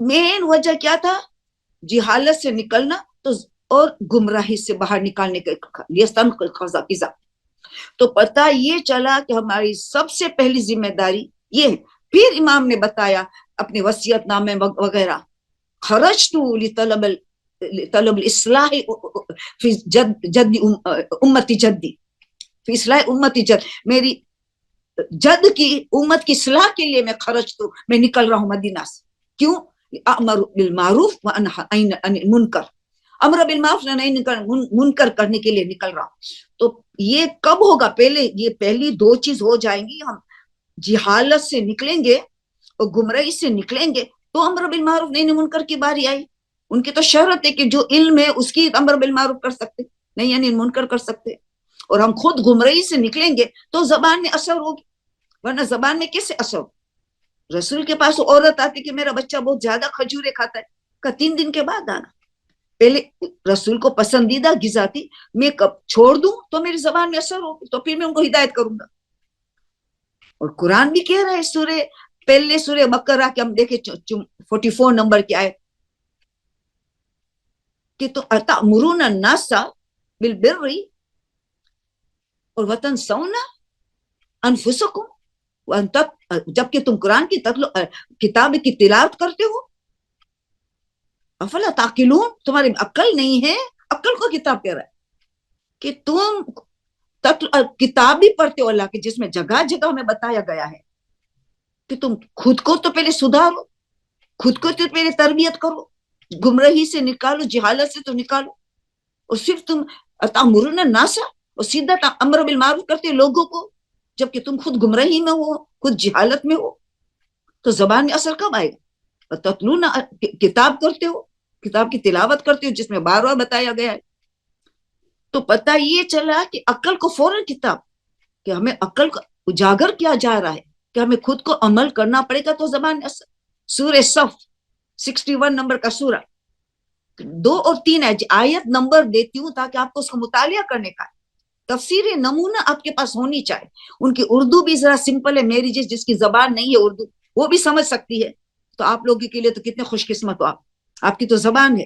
مین وجہ کیا تھا؟ جہالت سے نکلنا تو اور گمراہی سے باہر نکالنے کا لیے. تو پتہ یہ چلا کہ ہماری سب سے پہلی ذمہ داری یہ ہے. پھر امام نے بتایا اپنے وصیت نامے وغیرہ، خرجت لطلب الاصلاح فی جد امتی جدی، فی اصلاح امتی جد، میری جد کی امت کی اصلاح کے لیے میں خرج تو میں نکل رہا ہوں مدینہ سے. کیوں؟ امر بالمعروف وانہی عن المنکر، امر بالمعروف منکر کرنے کے لیے نکل رہا ہوں. تو یہ کب ہوگا؟ پہلے یہ پہلی دو چیز ہو جائیں گی، ہم جہالت سے نکلیں گے اور گمراہی سے نکلیں گے تو امر بالمعروف نہی منکر کی باری آئی. ان کی تو شرط ہے کہ جو علم ہے اس کی امر بالمعروف کر سکتے، نہیں یعنی منکر کر سکتے. اور ہم خود گمراہی سے نکلیں گے تو زبان میں اثر ہوگی، ورنہ زبان میں کیسے اثر ہو؟ رسول کے پاس عورت آتی کہ میرا بچہ بہت زیادہ کھجورے کھاتا ہے، کہ 3 دن کے بعد آنا. پہلے رسول کو پسندیدہ غذا تھی، میں کب چھوڑ دوں تو میری زبان میں اثر ہوگی، تو پھر میں ان کو ہدایت کروں گا. اور قرآن بھی کہہ رہا ہے سورہ پہلے سورہ بقرہ کے ہم دیکھیں 44 نمبر کی آیت کہ تو اتأمرون الناس بالبر اور وتنسون انفسکم، جبکہ تم قرآن کی کتاب کی تلاوت کرتے ہو. افلا تعقلون، تمہاری عقل نہیں ہے؟ عقل کو کتاب کہہ رہا ہے کہ تم کتاب بھی پڑھتے ہو اللہ کی، جس میں جگہ جگہ ہمیں بتایا گیا ہے کہ تم خود کو تو پہلے سدھارو، خود کو تو پہلے تربیت کرو، گمراہی سے نکالو، جہالت سے تو نکالو. اور صرف تم تأمرون الناس اور سیدھا امر بالمعروف کرتے لوگوں کو، جبکہ تم خود گمراہی میں ہو، خود جہالت میں ہو. تو زبان میں اثر کب آئے گا؟ تتلون، کتاب کرتے ہو، کتاب کی تلاوت کرتے ہو جس میں بار بار بتایا گیا ہے. تو پتہ یہ چلا کہ عقل کو فوراً کتاب، کہ ہمیں عقل کو اجاگر کیا جا رہا ہے کہ ہمیں خود کو عمل کرنا پڑے گا تو زبان میں اثر. سورہ صف 61 نمبر کا سورہ 2 اور 3 آیت نمبر دیتی ہوں تاکہ آپ کو اس کو مطالعہ کرنے کا تفسیر نمونہ آپ کے پاس ہونی چاہیے. ان کی اردو بھی ذرا سمپل ہے، میری جس کی زبان نہیں ہے اردو وہ بھی سمجھ سکتی ہے. تو آپ لوگوں کے لیے تو کتنے خوش قسمت ہو آپ کی تو زبان ہے،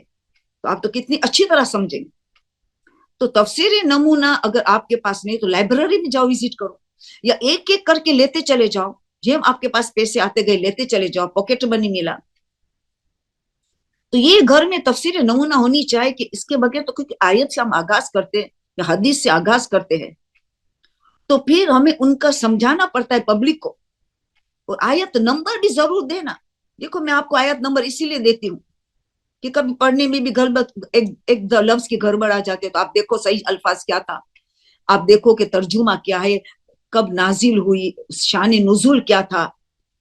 تو آپ تو کتنی اچھی طرح سمجھیں گے. تو تفسیر نمونہ اگر آپ کے پاس نہیں تو لائبریری میں جاؤ، وزٹ کرو، یا ایک ایک کر کے لیتے چلے جاؤ. جب آپ کے پاس پیسے آتے گئے لیتے چلے جاؤ، پاکٹ منی ملا. تو یہ گھر میں تفسیر نمونہ ہونی چاہیے کہ اس کے بغیر تو کیونکہ آیت سے ہم آغاز کرتے ہیں یا حدیث سے آغاز کرتے ہیں تو پھر ہمیں ان کا سمجھانا پڑتا ہے پبلک کو. اور آیت نمبر بھی ضرور دینا. دیکھو میں آپ کو آیت نمبر اسی لیے دیتی ہوں کہ کبھی پڑھنے میں بھی گڑبڑ، ایک لفظ کی گڑبڑ آ جاتے تو آپ دیکھو صحیح الفاظ کیا تھا، آپ دیکھو کہ ترجمہ کیا ہے، کب نازل ہوئی، شان نزول کیا تھا،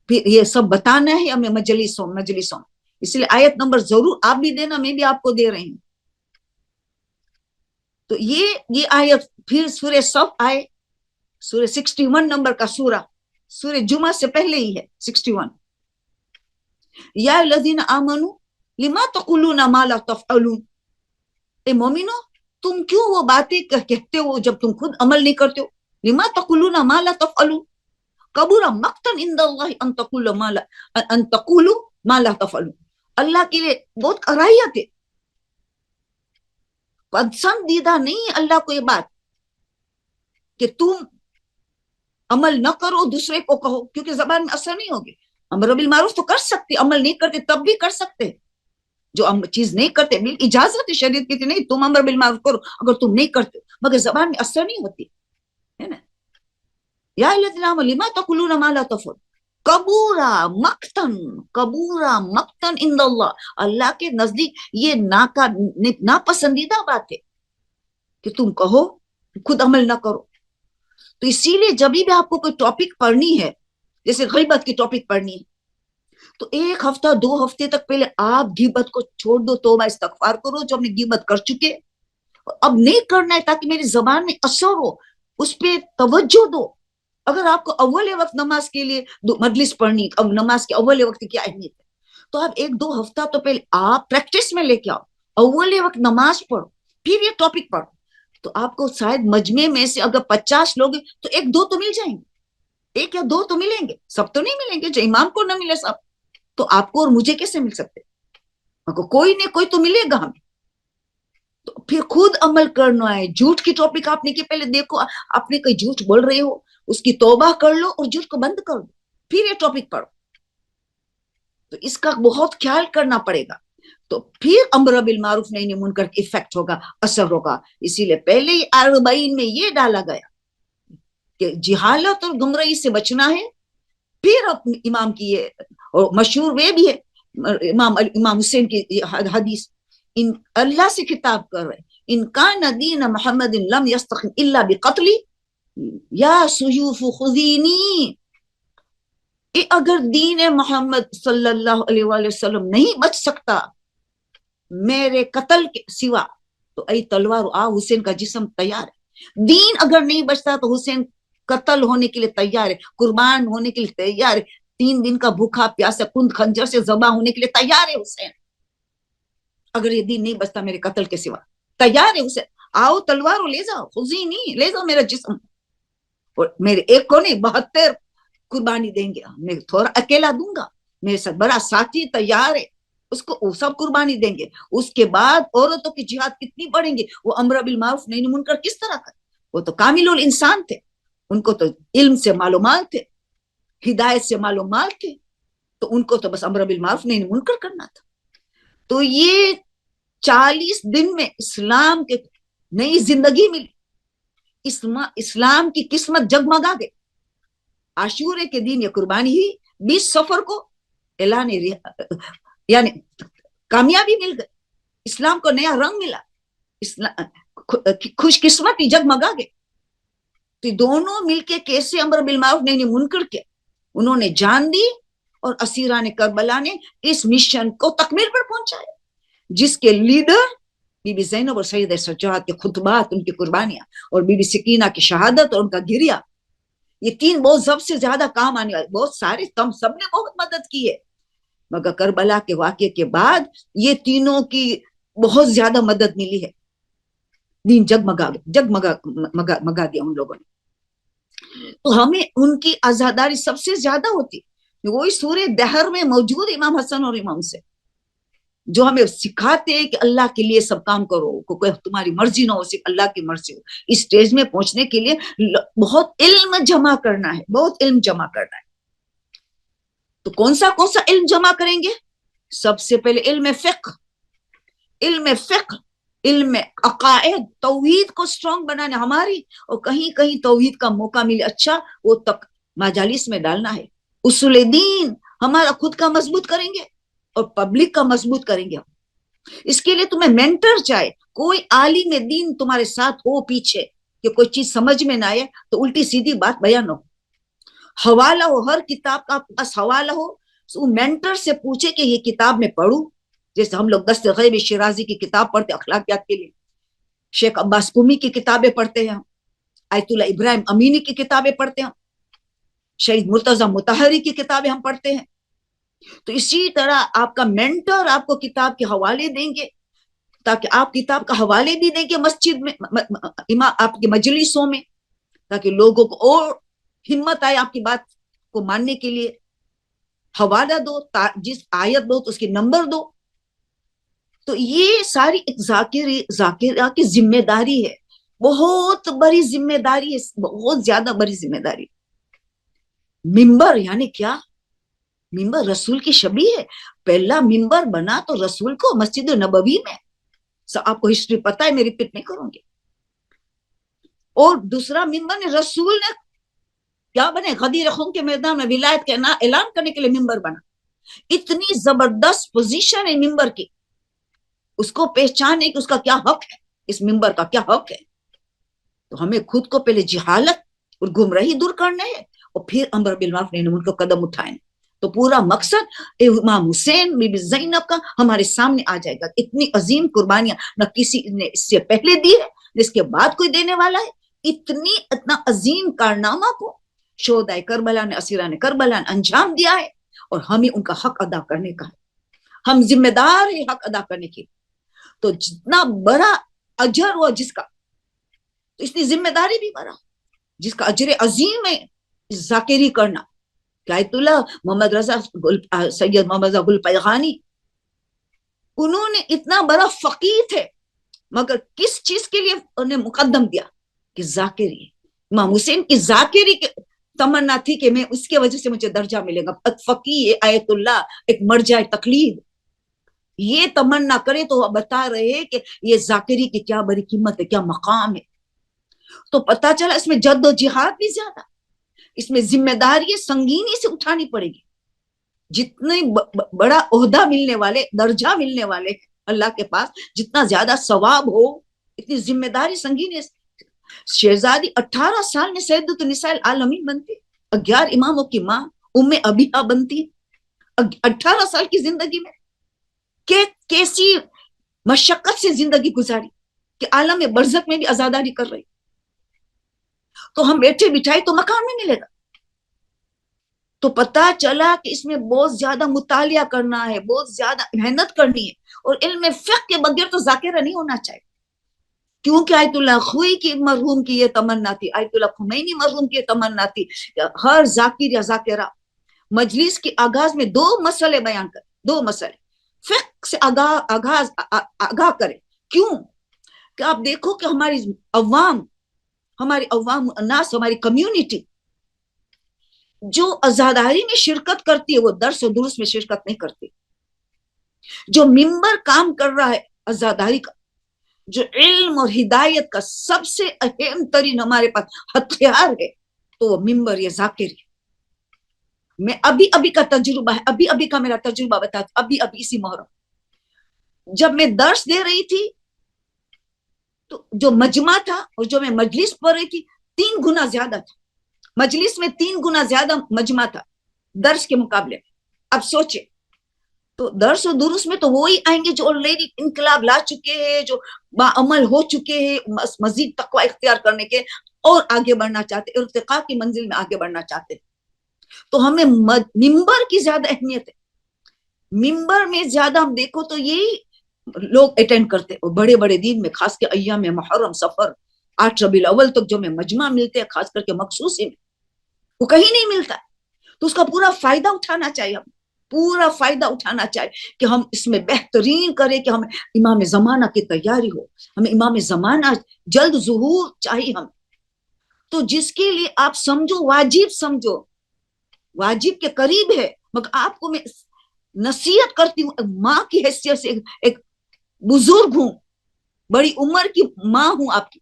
پھر یہ سب بتانا ہے ہمیں مجلسوں. اس لیے آیت نمبر ضرور آپ بھی دینا، میں بھی آپ کو دے رہی ہوں. تو یہ آیت پھر سورہ صف آئے، سورہ 61 نمبر کا سورہ جمعہ سے پہلے ہی ہے 61. یا الذین آمنوا لما تقولون ما لا تفعلون، اے مومنو تم کیوں وہ باتیں کہتے ہو جب تم خود عمل نہیں کرتے ہو. لما تقولون ما لا تفعلون کبر مقتا عند اللہ ان تقولوا ما لا تفعلون. اللہ کے لیے بہت کراہیت ہے، پسندیدہ نہیں اللہ کو یہ بات کہ تم عمل نہ کرو دوسرے کو کہو، کیونکہ زبان میں اثر نہیں ہوگی. امر بالمعروف تو کر سکتے، عمل نہیں کرتے تب بھی کر سکتے. جو چیز نہیں کرتے بل اجازت ہے شریعت کی نہیں تم امر بالمعروف کرو، اگر تم نہیں کرتے مگر زبان میں اثر نہیں ہوتی ہے نا. یا الذین آمنوا لما تقولون ما لا تفعلون کبورا مقتن عند اللہ، اللہ کے نزدیک یہ ناپسندیدہ بات ہے کہ تم کہو خود عمل نہ کرو. تو اسی لیے جب بھی آپ کو کوئی ٹاپک پڑھنی ہے، جیسے غیبت کی ٹاپک پڑھنی ہے، تو 1 ہفتہ 2 ہفتے تک پہلے آپ غیبت کو چھوڑ دو، توبہ استغفار کرو جو ہم نے غیبت کر چکے، اب نہیں کرنا ہے تاکہ میری زبان میں اثر ہو، اس پہ توجہ دو. اگر آپ کو اول وقت نماز کے لیے مجلس پڑھنی، اب نماز کے اول وقت کی کیا اہمیت ہے، تو آپ 1-2 ہفتہ تو پہلے آپ پریکٹس میں لے کے آؤ، اول وقت نماز پڑھو، پھر یہ ٹاپک پڑھو. تو آپ کو شاید مجمع میں سے اگر 50 لوگ ہیں تو 1-2 تو مل جائیں گے، 1 یا 2 تو ملیں گے، سب تو نہیں ملیں گے، جو امام کو نہ ملے سب. تو آپ کو اور مجھے کیسے مل سکتے؟ کوئی نہیں کوئی تو ملے گا ہمیں. تو پھر خود عمل کرنا ہے. جھوٹ کی ٹاپک آپ نے کی، پہلے دیکھو آپ نے کوئی جھوٹ بول رہے ہو اس کی توبہ کر لو اور جھوٹ کو بند کر دو، پھر یہ ٹاپک پڑھو. تو اس کا بہت خیال کرنا پڑے گا. تو پھر امر بالمعروف نہی عن المنکر کا افیکٹ ہوگا، اثر ہوگا. اسی لیے پہلے ہی 40 میں یہ ڈالا گیا کہ جہالت اور گمراہی سے بچنا ہے. پھر امام کی یہ اور مشہور وہ بھی ہے امام حسین کی حدیث، ان اللہ سے خطاب کر رہے ان کان دین محمد لم یستقم الا بقتلی یا سیوف خذینی. اگر دین محمد صلی اللہ علیہ وآلہ وسلم نہیں بچ سکتا میرے قتل کے سوا تو ای تلوار آ حسین کا جسم تیار ہے. دین اگر نہیں بچتا تو حسین قتل ہونے کے لیے تیار ہے، قربان ہونے کے لیے تیار ہے، 3 دن کا بھوکا پیاسا کند خنجر سے ذبح ہونے کے لیے تیار ہے حسین. اگر یہ دین نہیں بچتا میرے قتل کے سوا تیار ہے حسین. آؤ تلوار لے جاؤ، خزی نہیں لے جاؤ میرا جسم. اور میرے ایک کو نہیں 72 قربانی دیں گے، میں تھوڑا اکیلا دوں گا، میرے ساتھ بڑا ساتھی تیار ہے، اس کو سب قربانی دیں گے. اس کے بعد عورتوں کی جہاد کتنی بڑھیں گے. وہ امر بالمعروف نہی عن المنکر کس طرح کرے؟ وہ تو کامل الانسان تھے، ان کو تو علم سے معلومات تھے، ہدایت سے معلومات تھے، تو ان کو تو بس امر بالمعروف نہی عن المنکر کرنا تھا. تو یہ 40 دن میں اسلام کے نئی زندگی ملی، اسلام کی قسمت جگمگا گئی. عاشورے کے دن یہ قربانی ہوئی، 20 صفر کو اعلان یعنی کامیابی مل گئی، اسلام کو نیا رنگ ملا، خوش قسمتی جگمگا گئی. تو دونوں مل کے کیسے امر بالمعروف نہی عن المنکر کیا، انہوں نے جان دی اور اسیران کربلا نے اس مشن کو تکمیل پر پہنچایا، جس کے لیڈر بی بی زینب اور سیدہ سجاد کے خطبات، ان کی قربانیاں، اور بی بی سکینہ کی شہادت اور ان کا گریا، یہ 3 بہت سب سے زیادہ کام آنے والے. بہت سارے تم سب نے بہت مدد کی ہے، مگر کربلا کے واقعے کے بعد یہ تینوں کی بہت زیادہ مدد ملی ہے. دین جگمگا دیا ان لوگوں نے. تو ہمیں ان کی عزاداری سب سے زیادہ ہوتی. وہی سورہ دہر میں موجود امام حسن اور امام سے جو ہمیں سکھاتے ہیں کہ اللہ کے لیے سب کام کرو، کوئی تمہاری مرضی نہ ہو، صرف اللہ کی مرضی ہو. اس سٹیج میں پہنچنے کے لیے بہت علم جمع کرنا ہے، بہت علم جمع کرنا ہے. تو کون سا علم جمع کریں گے؟ سب سے پہلے علم فقہ، علم عقائد، توحید کو سٹرونگ بنانا ہماری، اور کہیں کہیں توحید کا موقع ملے اچھا وہ تک مجالس میں ڈالنا ہے. اصول دین ہمارا خود کا مضبوط کریں گے اور پبلک کا مضبوط کریں گے. اس کے لیے تمہیں مینٹر چاہے، کوئی عالم دین تمہارے ساتھ ہو پیچھے کہ کوئی چیز سمجھ میں نہ آئے تو الٹی سیدھی بات بیان ہو. حوالہ ہو، ہر کتاب کا پاس حوالہ ہو، تو مینٹر سے پوچھے کہ یہ کتاب میں پڑھوں. جیسے ہم لوگ دست غیب شیرازی کی کتاب پڑھتے اخلاقیات کے لیے، شیخ عباس قمی کی کتابیں پڑھتے ہیں، آیت اللہ ابراہیم امینی کی کتابیں پڑھتے ہیں، شہید مرتضی مطہری کی کتابیں ہم پڑھتے ہیں. تو اسی طرح آپ کا مینٹر آپ کو کتاب کے حوالے دیں گے، تاکہ آپ کتاب کا حوالے بھی دیں گے مسجد میں، آپ کے مجلسوں میں، تاکہ لوگوں کو اور ہمت آئے آپ کی بات کو ماننے کے لیے. حوالہ دو، جس آیت دو تو اس کے نمبر دو. تو یہ ساری ایک ذاکرہ کی ذمہ داری ہے، بہت بڑی ذمہ داری ہے، بہت زیادہ بڑی ذمہ داری. ممبر یعنی کیا؟ ممبر رسول کی شبیہ ہے. پہلا ممبر بنا تو رسول کو مسجد نبوی میں، آپ کو ہسٹری پتا ہے، میں ریپیٹ نہیں کروں گی. اور دوسرا ممبر نے رسول نے کیا بنے؟ غدیر خون کے میدان میں ولایت کا اعلان کرنے کے لیے ممبر بنا. اتنی زبردست پوزیشن ہے ممبر کی، اس کو پہچانے کہ اس کا کیا حق ہے، اس ممبر کا کیا حق ہے. تو ہمیں خود کو پہلے جہالت اور گمراہی دور کرنا ہے، اور پھر امر بالمعروف نہی عن المنکر کو قدم اٹھائیں. تو پورا مقصد امام حسین بی بی زینب کا ہمارے سامنے آ جائے گا. اتنی عظیم قربانیاں نہ کسی نے اس سے پہلے دی ہے، جس کے بعد کوئی دینے والا ہے. اتنا عظیم کارنامہ کو شہدائے کربلا نے، اسیران کربلا نے انجام دیا ہے، اور ہمیں ان کا حق ادا کرنے کا ہے. ہم ذمہ دار ہیں حق ادا کرنے کی. تو جتنا بڑا اجر ہوا جس کا، تو اس کی ذمہ داری بھی بڑا، جس کا اجر عظیم ہے ذاکری کرنا، آیت اللہ محمد رضا سید محمد رضا گل پیغانی، انہوں نے اتنا بڑا فقیر تھے، مگر کس چیز کے لیے انہیں مقدم دیا کہ ذاکری، امام حسین کی ذاکری کی تمنا تھی کہ میں اس کی وجہ سے مجھے درجہ ملے گا، فقیر آیت اللہ ایک مرجع تقلید یہ تمنا کرے تو وہ بتا رہے کہ یہ ذاکری کی کیا بڑی قیمت ہے، کیا مقام ہے۔ تو پتا چلا اس میں جد و جہاد بھی زیادہ، اس میں ذمہ داری سنگینی سے اٹھانی پڑے گی، جتنے بڑا عہدہ ملنے والے، درجہ ملنے والے اللہ کے پاس، جتنا زیادہ ثواب ہو اتنی ذمہ داری سنگین ہے۔ شہزادی 18 سال میں سیدۃ النساء العالمین بنتی، 11 اماموں کی ماں ام ابیہ بنتی، 18 سال کی زندگی میں کیسی مشقت سے زندگی گزاری کہ عالم برزخ میں بھی عزاداری کر رہی، تو ہم بیٹھے بٹھائے تو مکان میں ملے گا۔ تو پتا چلا کہ اس میں بہت زیادہ مطالعہ کرنا ہے، بہت زیادہ محنت کرنی ہے، اور علم فقہ کے بغیر تو ذاکرہ نہیں ہونا چاہیے، کیونکہ آیت اللہ خوئی کی مرحوم کی یہ تمنا تھی، آیت اللہ خمینی مرحوم کی یہ تمنا تھی، ہر ذاکر یا ذاکرہ مجلس کی آغاز میں 2 مسئلے بیان کرے، 2 مسئلے فقہ سے آگاہ کرے۔ کیوں کہ آپ دیکھو کہ ہماری عوام الناس، ہماری کمیونٹی جو عزاداری میں شرکت کرتی ہے وہ درس و دروس میں شرکت نہیں کرتی۔ جو ممبر کام کر رہا ہے عزاداری کا، جو علم اور ہدایت کا سب سے اہم ترین ہمارے پاس ہتھیار ہے، تو وہ ممبر یا ذاکر ہے۔ میں ابھی کا تجربہ ہے، ابھی کا میرا تجربہ بتاتا، ابھی اسی محرم جب میں درس دے رہی تھی تو جو مجمع تھا اور جو میں مجلس پڑھ رہی تھی 3 گنا زیادہ تھا، مجلس میں 3 گنا زیادہ مجمع تھا درس کے مقابلے میں۔ اب سوچے تو درس و دروس میں تو وہی آئیں گے جو آلریڈی انقلاب لا چکے ہیں، جو باعمل ہو چکے ہیں، مزید تقوی اختیار کرنے کے اور آگے بڑھنا چاہتے، ارتقاء کی منزل میں آگے بڑھنا چاہتے۔ تو ہمیں ممبر کی زیادہ اہمیت ہے، ممبر میں زیادہ ہم دیکھو تو یہی لوگ اٹینڈ کرتے، اور بڑے بڑے دن میں خاص کے ایام محرم، سفر، 8 ربیع الاول تک جو میں مجمع ملتے ہیں، خاص کر کے مخصوص میں وہ کہیں نہیں ملتا، تو اس کا پورا فائدہ اٹھانا چاہیے، ہم پورا فائدہ اٹھانا چاہیے کہ ہم اس میں بہترین کریں، کہ ہمیں امام زمانہ کی تیاری ہو، ہمیں امام زمانہ جلد ظہور چاہیے ہم۔ تو جس کے لیے آپ سمجھو واجب، سمجھو واجب کے قریب ہے، مگر آپ کو میں نصیحت کرتی ہوں، ماں کی حیثیت سے، ایک بزرگ ہوں، بڑی عمر کی ماں ہوں آپ کی،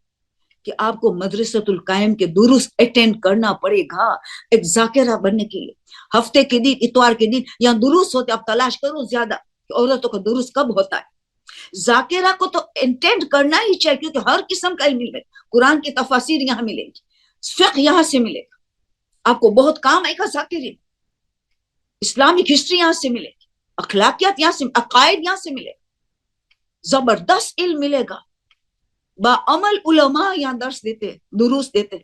کہ آپ کو مدرسۃ القائم کے دروس اٹینڈ کرنا پڑے گا ایک ذاکرہ بننے کے لیے۔ ہفتے کے دن، اتوار کے دن یہاں دروس ہوتے، آپ تلاش کرو زیادہ کہ عورتوں کا دروس کب ہوتا ہے۔ ذاکرہ کو تو اٹینڈ کرنا ہی چاہیے، کیونکہ ہر قسم کا علم ملے، قرآن کی تفاسیر یہاں ملے گی، فقہ یہاں سے ملے گا، آپ کو بہت کام آئے گا ذاکری، اسلامک ہسٹری یہاں سے ملے گی، اخلاقیات یہاں سے، عقائد یہاں سے ملے گا، زبردست علم ملے گا، باعمل علماء یہاں درس دیتے، دروس دیتے۔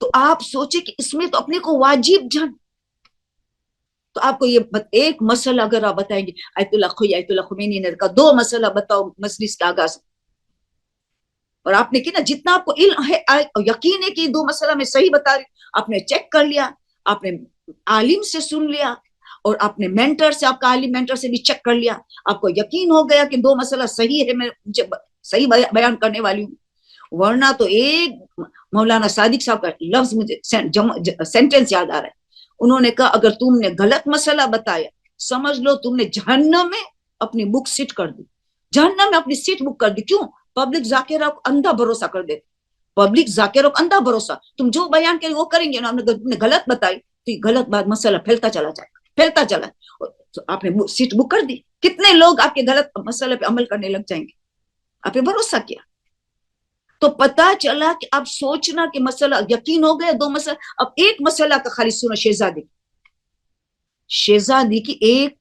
تو آپ سوچیں کہ اس میں تو اپنے کو واجب جان، تو آپ کو یہ ایک مسئلہ اگر آپ بتائیں گے، آیت اللہ خمینی نے کہا 2 مسئلہ بتاؤ مجلس کے آغاز، اور آپ نے کہ نا جتنا آپ کو علم ہے، یقین ہے کہ 2 مسئلہ میں صحیح بتا رہی، آپ نے چیک کر لیا، آپ نے عالم سے سن لیا، اور آپ نے مینٹر سے، آپ کا عالم مینٹر سے بھی چیک کر لیا، آپ کو یقین ہو گیا کہ 2 مسئلہ صحیح ہے، میں مجھے صحیح بیان کرنے والی ہوں۔ ورنہ تو ایک مولانا صادق صاحب کا لفظ مجھے سینٹنس یاد آ رہا ہے، انہوں نے کہا اگر تم نے غلط مسئلہ بتایا، سمجھ لو تم نے جہنم میں اپنی بک سیٹ کر دی، جہنم میں اپنی سیٹ بک کر دی۔ کیوں؟ پبلک ذاکرہ کو اندھا بھروسہ کر دیتے، پبلک ذاکرہ کو اندھا بھروسہ، تم جو بیان کریں وہ کریں گے، تم نے غلط بتائی تو یہ غلط بات، مسئلہ پھیلتا چلا جائے، پھیلتا چلا، آپ نے سیٹ بک کر دی، کتنے لوگ آپ کے غلط مسئلے پہ عمل کرنے لگ جائیں گے، آپ نے بھروسہ کیا۔ تو پتا چلا کہ اب سوچنا کہ مسئلہ یقین ہو گیا 2 مسئلہ، اب ایک مسئلہ کا خالی سنو، شہزادی کی ایک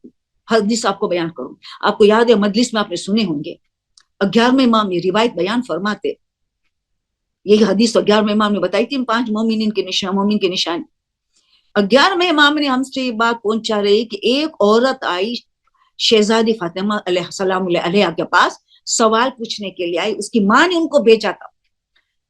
حدیث آپ کو بیان کروں، آپ کو یاد ہے مجلس میں آپ نے سنے ہوں گے، 11ویں امام یہ روایت بیان فرماتے، یہی حدیث 11ویں امام نے بتائی تھی، 5 مومنین کے نشان، مومن کے نشان۔ 11ویں امام نے ہم سے یہ بات پہنچا رہی کہ ایک عورت آئی شہزادی فاطمہ علیہ السلام علیہ کے پاس، سوال پوچھنے کے لیے آئی، اس کی ماں نے ان کو بھیجا تھا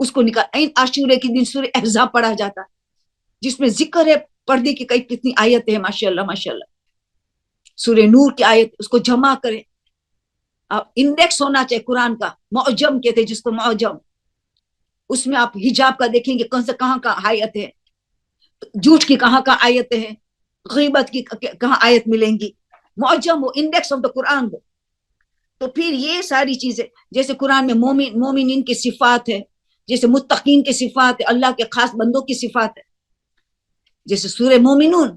اس کو نکال. عین عاشورے کے دن سورہ احزاب پڑھا جاتا جس میں ذکر ہے پردے کی کتنی آیتیں ہیں, ماشاء اللہ ماشاء اللہ. سورہ نور کی آیت, اس کو جمع کریں. آپ انڈیکس ہونا چاہیے قرآن کا, معجم کہتے ہیں جس کو معجم. اس میں آپ حجاب کا دیکھیں گے کون سے کہاں کا آیت ہے, جھوٹ کی کہاں کا آیتیں ہیں, غیبت کی کہاں آیت ملیں گی. معجم ہو, انڈیکس آف دا قرآن ہو. تو پھر یہ ساری چیزیں, جیسے قرآن میں مومنین کی صفات ہے, جیسے متقین کی صفات ہے, اللہ کے خاص بندوں کی صفات ہے. جیسے سورہ مومنون,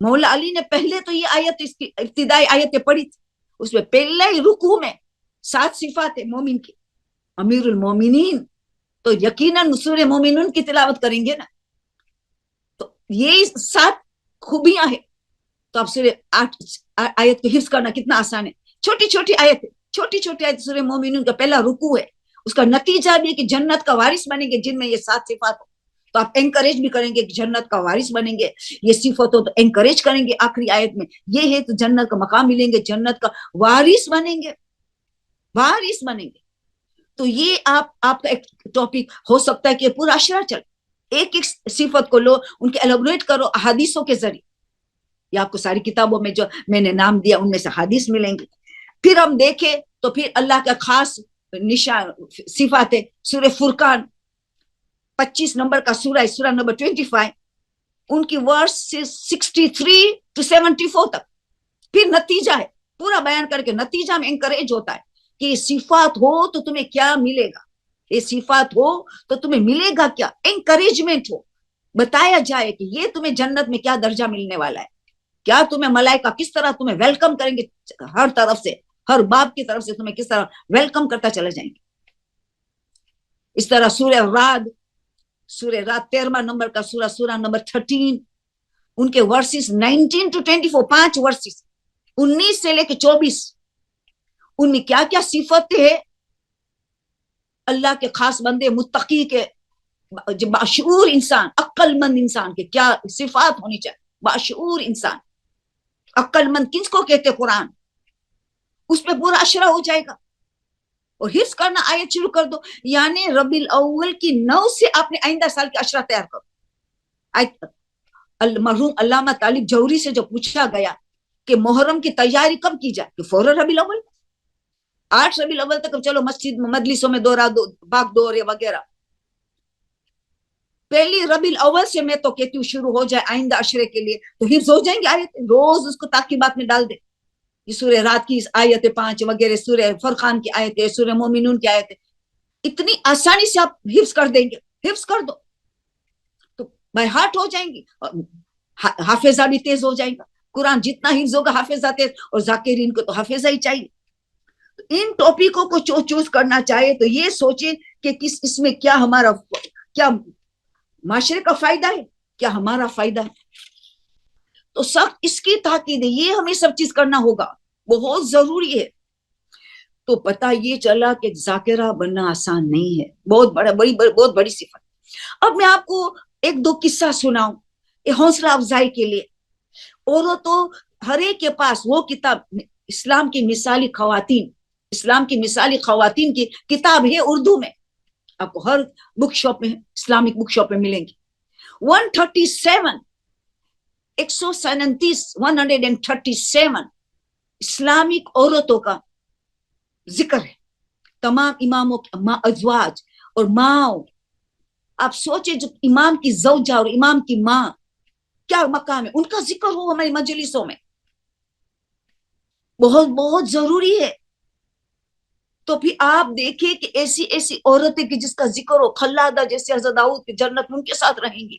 مولا علی نے پہلے تو یہ آیت, اس کی ابتدائی آیتیں پڑھی تھی. اس میں پہلے ہی رکوع میں 7 صفات ہے مومن کی. امیر المومنین, تو یقیناً سورہ مومنون کی تلاوت کریں گے نا, تو یہ 7 خوبیاں ہیں. تو اب سورہ 8 آیت کو حفظ کرنا کتنا آسان ہے. چھوٹی چھوٹی آیت ہے, چھوٹی چھوٹی آیت. سورہ مومنون کا پہلا رکوع ہے, اس کا نتیجہ بھی ہے کہ جنت کا وارث بنیں گے جن میں یہ 7 صفات ہو. تو آپ انکریج بھی کریں گے کہ جنت کا وارث بنیں گے, یہ صفت ہو تو انکریج کریں گے. آخری آیت میں یہ ہے تو جنت کا مقام ملیں گے, جنت کا وارث بنیں گے, وارث بنیں گے. تو یہ آپ کا ایک ٹاپک ہو سکتا ہے کہ پورا عشرہ چل, ایک ایک صفت کو لو, ان کے ایلیبریٹ کرو احادیثوں کے ذریعے. یا آپ کو ساری کتابوں میں جو میں نے نام دیا ان میں سے حدیث ملیں گے. پھر ہم دیکھیں تو پھر اللہ کا خاص نشان صفات ہے. سورہ فرقان 25 نمبر کا سورہ ہے, سورہ نمبر 25, ان کی ورس 63 to 74 تک. پھر نتیجہ ہے, پورا بیان کر کے نتیجہ میں انکریج ہوتا ہے کہ یہ صفات ہو تو تمہیں کیا ملے گا, یہ صفات ہو تو تمہیں ملے گا کیا. انکریجمنٹ ہو, بتایا جائے کہ یہ تمہیں جنت میں کیا درجہ ملنے والا ہے, کیا تمہیں ملائکہ کس طرح تمہیں ویلکم کریں گے, ہر طرف سے, ہر باب کی طرف سے تمہیں کس طرح ویلکم کرتا چلے جائیں گے. اس طرح سورہ رعد 13 نمبر کا سورہ, سورہ نمبر 13, ان کے ورسز 19 to 24, 5 ورسز 19 سے لے کے 24, ان میں کیا کیا صفت ہے اللہ کے خاص بندے متقی کے, باشعور انسان, عقل مند انسان کے کیا صفات ہونی چاہیے. باشعور انسان, عقل مند کس کو کہتے قرآن, اس پہ پورا عشرہ ہو جائے گا. اور حفظ کرنا آیت شروع کر دو, یعنی ربیع الاول کی 9 سے آپ نے آئندہ سال کے عشرہ تیار کرو. مرحوم علامہ طالب جوہری سے جو پوچھا گیا کہ محرم کی تیاری کب کی جائے, کہ فوراً ربیع الاول, 8 ربیع الاول تک چلو مسجد مجلسوں میں دورہ باغ دورے وغیرہ. پہلی ربیع الاول سے میں تو کہتی ہوں شروع ہو جائے آئندہ عشرے کے لیے, تو حفظ ہو جائیں گے آیت, روز اس کو تاکیبات میں ڈال دیں. یہ سورہ رات کی آیت 5 وغیرہ, سورہ فرقان کی آیت ہے, سورہ مومنون کی آیت ہے, اتنی آسانی سے آپ حفظ کر دیں گے. حفظ کر دو تو بائی ہارٹ ہو جائیں گی, حافظہ بھی تیز ہو جائے گا. قرآن جتنا حفظ ہوگا حافظہ تیز, اور ذاکرین کو تو حافظہ ہی چاہیے. ان ٹاپکوں کو چوز کرنا چاہے تو یہ سوچیں کہ اس میں کیا ہمارا, کیا معاشرے کا فائدہ ہے, کیا ہمارا فائدہ ہے. تو سخت اس کی تاکید ہے, یہ ہمیں سب چیز کرنا ہوگا, بہت ضروری ہے. تو پتہ یہ چلا کہ ذاکرہ بننا آسان نہیں ہے, بہت بڑی صفت. اب میں آپ کو 1-2 قصہ سناؤں یہ حوصلہ افزائی کے لیے. اور تو ہر ایک کے پاس وہ کتاب اسلام کی مثالی خواتین, اسلام کی مثالی خواتین کی کتاب ہے اردو میں, آپ کو ہر بک شاپ میں, اسلامک بک شاپ میں ملیں گی. 137 اسلامک عورتوں کا ذکر ہے, تمام اماموں ازواج اور ماں. آپ سوچیں جو امام کی زوجہ اور امام کی ماں کیا مقام ہے, ان کا ذکر ہو ہماری مجلسوں میں, بہت بہت ضروری ہے. تو پھر آپ دیکھیں کہ ایسی ایسی عورتیں کہ جس کا ذکر ہو, خلادہ جیسے حضرت داؤد کی جنت ان کے ساتھ رہیں گی.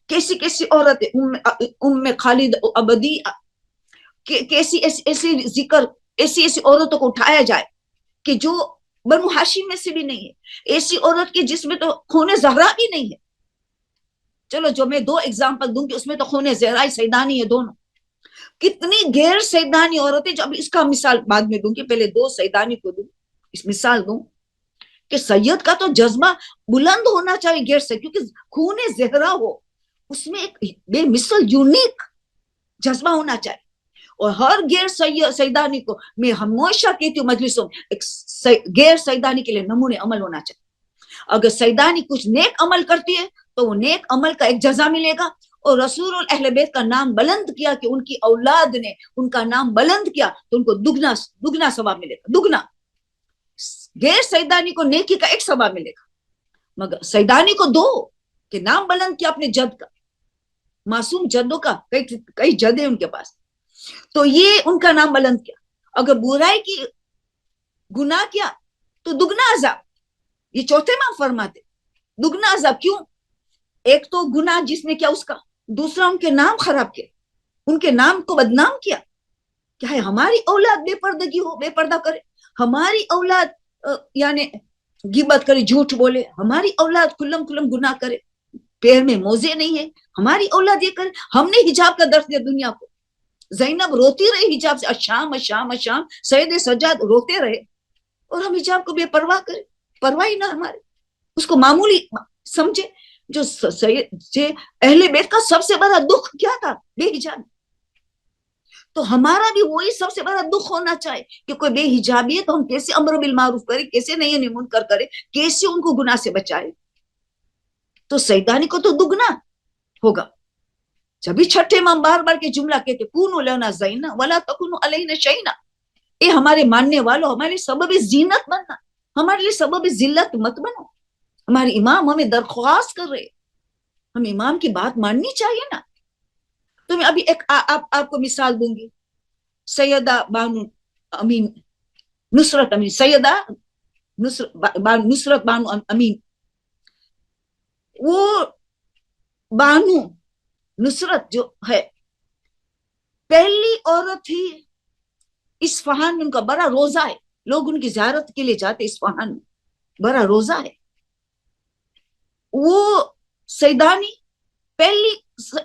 کیسی کیسی عورتیں, ام خالد ابدی, کیسی ایسی ذکر, ایسی ایسی عورتوں کو اٹھایا جائے کہ جو بنو ہاشم میں سے بھی نہیں ہے, ایسی عورت کی جس میں تو خون زہرا بھی نہیں ہے. چلو جو میں 2 ایگزامپل دوں گی, اس میں تو خون زہرا سیدانی ہے دونوں. کتنی غیر سیدانی عورتیں, جو اب اس کا مثال بعد میں دوں گی, پہلے 2 سیدانی کو دوں, اس مثال دوں کہ سید کا تو جذبہ بلند ہونا چاہیے غیر سے, کیونکہ خون زہرا ہو, اس میں ایک بے مثل یونیک جذبہ ہونا چاہیے. اور ہر غیر سیدانی کو میں ہمیشہ کہتی ہوں مجلسوں میں, ایک غیر سیدانی کے لیے نمونے عمل ہونا چاہیے. اگر سیدانی کچھ نیک عمل کرتی ہے تو وہ نیک عمل کا ایک جزا ملے گا، اور رسول اہل بیت کا نام بلند کیا کہ ان کی اولاد نے ان کا نام بلند کیا تو ان کو دگنا دگنا ثواب ملے گا، دگنا۔ غیر سیدانی کو نیکی کا ایک ثواب ملے گا، مگر سیدانی کو دو کہ نام بلند کیا اپنے جد کا، معصوم جدوں کا، کئی جد ہیں ان کے پاس، تو یہ ان کا نام بلند کیا۔ اگر برائی کی گناہ کیا تو دگنا عذاب، یہ چوتھے امام فرماتے دگنا عذاب۔ کیوں؟ ایک تو گناہ جس نے کیا اس کا، دوسرا ان کے نام خراب کیا، ان کے نام کو بدنام کیا۔ کیا ہے ہماری اولاد بے پردگی ہو، بے پردہ کرے، ہماری اولاد یعنی غیبت کرے، جھوٹ بولے، ہماری اولاد کلم کلم گناہ کرے، پیر میں موزے نہیں ہے، ہماری اولاد یہ کرے۔ ہم نے حجاب کا درس دیا دنیا کو، زینب روتی رہی حجاب سے، اشام اشام اشام، سید سجاد روتے رہے، اور ہم حجاب کو بے پرواہ کرے، پرواہ ہی نہ ہمارے، اس کو معمولی سمجھے۔ جو اہل بیت کا سب سے بڑا دکھ کیا تھا؟ بے حجاب۔ تو ہمارا بھی وہی سب سے بڑا دکھ ہونا چاہیے کہ کوئی بے حجابی ہے تو ہم کیسے امر بالمعروف کریں، کیسے نہیں منکر کریں، کیسے ان کو گناہ سے بچائے۔ تو سیدانی کو تو دگنا ہوگا۔ جبھی چھٹے امام بار بار کے جملہ کہتے کونوا لنا زینا ولا تکونوا علینا شینا، اے ہمارے ماننے والوں ہمارے سبب زینت بننا، ہمارے لیے سبب ذلت مت بنو۔ ہمارے امام ہمیں درخواست کر رہے، ہم امام کی بات ماننی چاہیے نا۔ تو میں ابھی ایک آپ کو مثال دوں گی، سیدہ بانو امین نصرت امین، سیدہ نصرت بانو امین، وہ بانو نصرت جو ہے پہلی عورت ہی اصفہان میں، ان کا بڑا روزہ ہے، لوگ ان کی زیارت کے لیے جاتے اصفہان میں، بڑا روزہ ہے۔ وہ سیدانی پہلی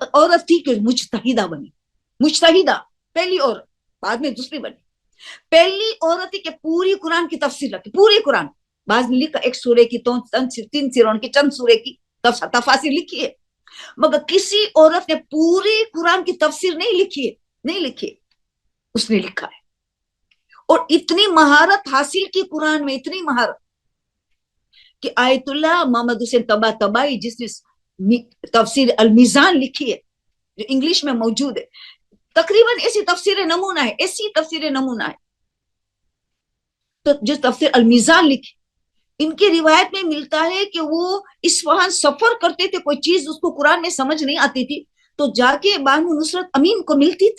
عورت تھی کہ مجتہدہ بنی، مجتہدہ پہلی عورت، بعد میں دوسری بنی، پہلی عورت تھی کہ پوری قرآن کی تفسیر رکھی، پوری قرآن، بعض نے لکھا ایک سورے کی، تین سیروں کی، چند سورے کی تفاسیر لکھی ہے، مگر کسی عورت نے پوری قرآن کی تفسیر نہیں لکھی ہے، نہیں لکھی، اس نے لکھا ہے، اور اتنی مہارت حاصل کی قرآن میں، اتنی مہارت کہ آیت اللہ محمد حسین طباطبائی جس نے تفسیر المیزان لکھی ہے جو انگلش میں موجود ہے، تقریباً ایسی تفسیر نمونہ ہے، ایسی تفسیر نمونہ ہے، تو جو تفسیر المیزان لکھی، ان کی روایت میں ملتا ہے کہ وہ اصفہان سفر کرتے تھے، کوئی چیز اس کو قرآن میں سمجھ نہیں آتی تھی تو جا کے بانو نصرت امین کو ملتے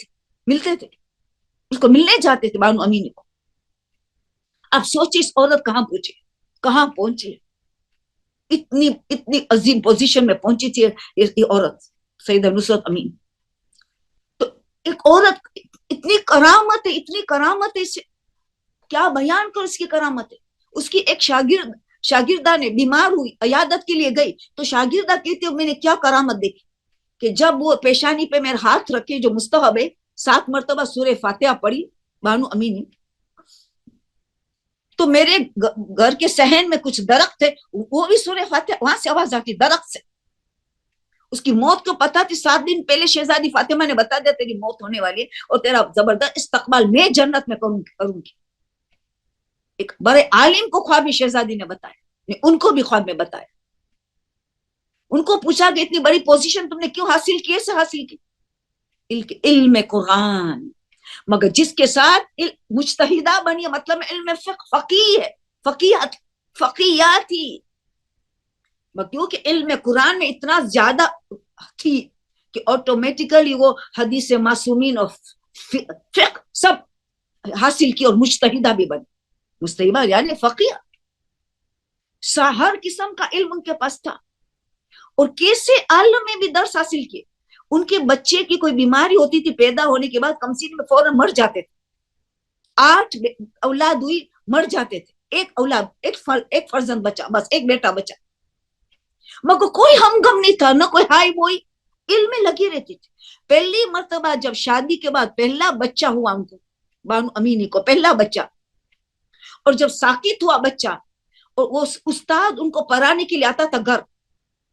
تھے، اس کو ملنے جاتے تھے بانو امین کو۔ اب سوچیں اس عورت کہاں پہنچی، اتنی عظیم پوزیشن میں پہنچی تھی یہ عورت سیدہ نصرت امین۔ تو ایک عورت اتنی کرامت ہے، کیا بیان کر اس کی کرامت ہے۔ اس کی ایک شاگردہ نے بیمار ہوئی، عیادت کے لیے گئی تو شاگردہ کہتے ہیں میں نے کیا کرامت دیکھی کہ جب وہ پیشانی پہ میرے ہاتھ رکھے، جو مستحب ہے، 7 مرتبہ سورہ فاتحہ پڑھی بانو امین نے، تو میرے گھر کے صحن میں کچھ درخت تھے، وہ بھی سورہ فاتحہ، وہاں سے آواز آتی درخت سے۔ اس کی موت کو پتا تھی، 7 دن پہلے شہزادی فاطمہ نے بتا دیا تیری موت ہونے والی ہے اور تیرا زبردست استقبال میں جنت میں کروں گی۔ ایک بڑے عالم کو خواب میں شہزادی نے بتایا، ان کو بھی خواب میں بتایا، ان کو پوچھا کہ اتنی بڑی پوزیشن تم نے کیوں حاصل کی، سے حاصل کی؟ علم قرآن، مگر جس کے ساتھ مجتہدہ بنی، مطلب علم فقیہ ہے، فقیات ہی، کیونکہ علم قرآن میں اتنا زیادہ تھی کہ آٹومیٹیکلی وہ حدیث معصومین اور فقہ سب حاصل کی اور مجتہدہ بھی بنی، مجتہدہ یعنی فقیہ، ہر قسم کا علم ان کے پاس تھا، اور کیسے عالم میں بھی درس حاصل کیے۔ ان کے بچے کی کوئی بیماری ہوتی تھی، پیدا ہونے کے بعد کمسین میں فوراً مر جاتے تھے، 8 اولاد ہوئی مر جاتے تھے، ایک فرزند بچا، بس ایک بیٹا بچا، مگر کوئی ہمغم نہیں تھا، نہ کوئی ہائی بوئی، علم میں لگی رہتی تھی۔ پہلی مرتبہ جب شادی کے بعد پہلا بچہ ہوا ان کو، بانو امینی کو پہلا بچہ، اور جب ساکت ہوا بچہ، اور وہ استاد ان کو پڑھانے کے لیے آتا تھا گھر،